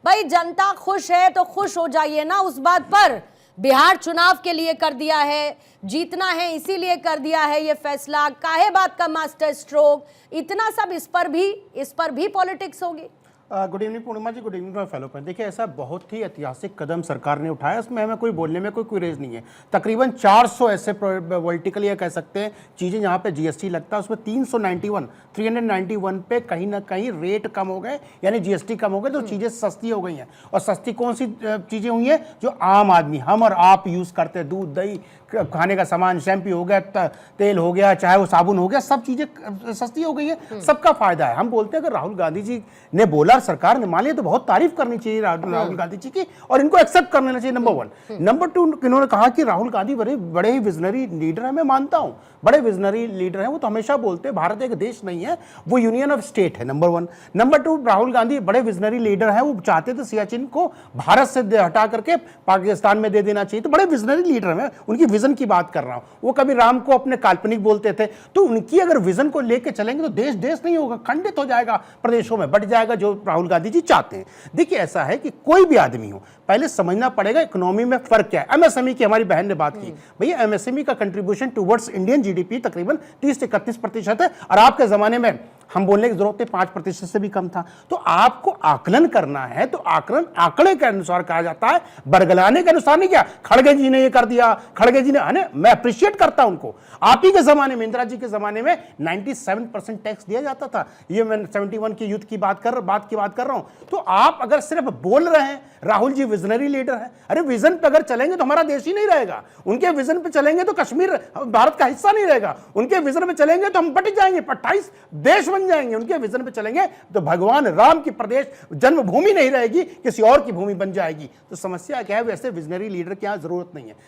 भाई जनता खुश है तो खुश हो जाइए ना उस बात पर। बिहार चुनाव के लिए कर दिया है, जीतना है इसीलिए कर दिया है ये फैसला, काहे बात का मास्टर स्ट्रोक, इतना सब इस पर भी पॉलिटिक्स होगी। गुड इवनिंग पूर्णिमा जी, गुड इवनिंग फेलो पर। देखिए, ऐसा बहुत ही ऐतिहासिक कदम सरकार ने उठाया, इसमें हमें कोई बोलने में कोई रेज नहीं है। तकरीबन 400 ऐसे वर्टिकल या कह सकते हैं चीज़ें जहाँ पे जीएसटी लगता है, उसमें 391 पे कहीं ना कहीं रेट कम हो गए, यानी जीएसटी कम हो गए, तो चीज़ें सस्ती हो गई हैं। और सस्ती कौन सी चीज़ें हुई हैं? जो आम आदमी, हम और आप यूज़ करते हैं, दूध दही खाने का सामान, शैम्पू हो गया, तेल हो गया, चाहे वो साबुन हो गया, सब चीज़ें सस्ती हो गई है, सबका फायदा है। हम बोलते हैं अगर राहुल गांधी जी ने बोला, सरकार ने मान लिया, तो बहुत तारीफ करनी चाहिए राहुल गांधी जी की, और इनको एक्सेप्ट कर लेना चाहिए, नंबर 1। नंबर 2, इन्होंने कहा कि राहुल गांधी बड़े ही विजनरी लीडर है। मैं मानता हूं बड़े विजनरी लीडर हैं। वो तो हमेशा बोलते हैं भारत एक देश नहीं है, वो यूनियन ऑफ स्टेट है, नंबर 1। नंबर 2, राहुल गांधी बड़े विजनरी लीडर हैं। वो चाहते थे सियाचिन को भारत से हटा करके पाकिस्तान में दे देना चाहिए, तो बड़े विजनरी लीडर हैं। उनकी विजन की बात कर रहा हूं। वो कभी राम को अपने काल्पनिक बोलते थे, तो उनकी अगर विजन को लेकर चलेंगे तो देश देश नहीं होगा, खंडित हो जाएगा, प्रदेशों में बट जाएगा, जो राहुल गांधी जी चाहते हैं। देखिए, ऐसा है कि कोई भी आदमी हो, पहले समझना पड़ेगा इकोनॉमी में फर्क क्या है। एमएसएमई की हमारी बहन ने बात की, भैया एमएसएमई का कंट्रीब्यूशन टुवर्ड्स इंडियन जीडीपी तकरीबन 30 से 31% है, और आपके जमाने में हम बोलने की जरूरत है 5% से भी कम था। तो आपको आकलन करना है, तो आकलन आंकड़े के अनुसार कहा जाता है, बरगलाने के अनुसार नहीं। क्या खड़गे जी ने ये कर दिया, खड़गे जी ने, मैं अप्रिशिएट करता हूं उनको। आप ही के जमाने में, इंदिरा जी के जमाने में 97% टैक्स दिया जाता था। ये मैं 71 की युद्ध की बात कर रहा हूं। तो आप अगर सिर्फ बोल रहे हैं राहुल जी विजनरी लीडर है, अरे विजन पे अगर चलेंगे तो हमारा देश ही नहीं रहेगा। उनके विजन पे चलेंगे तो कश्मीर भारत का हिस्सा नहीं रहेगा। उनके विजन पे चलेंगे तो हम बट जाएंगे, 28 देश बन जाएंगे। उनके विजन पे चलेंगे तो भगवान राम की प्रदेश जन्मभूमि नहीं रहेगी, किसी और की भूमि बन जाएगी। तो समस्या क्या है? वैसे विजनरी लीडर की यहां जरूरत नहीं है।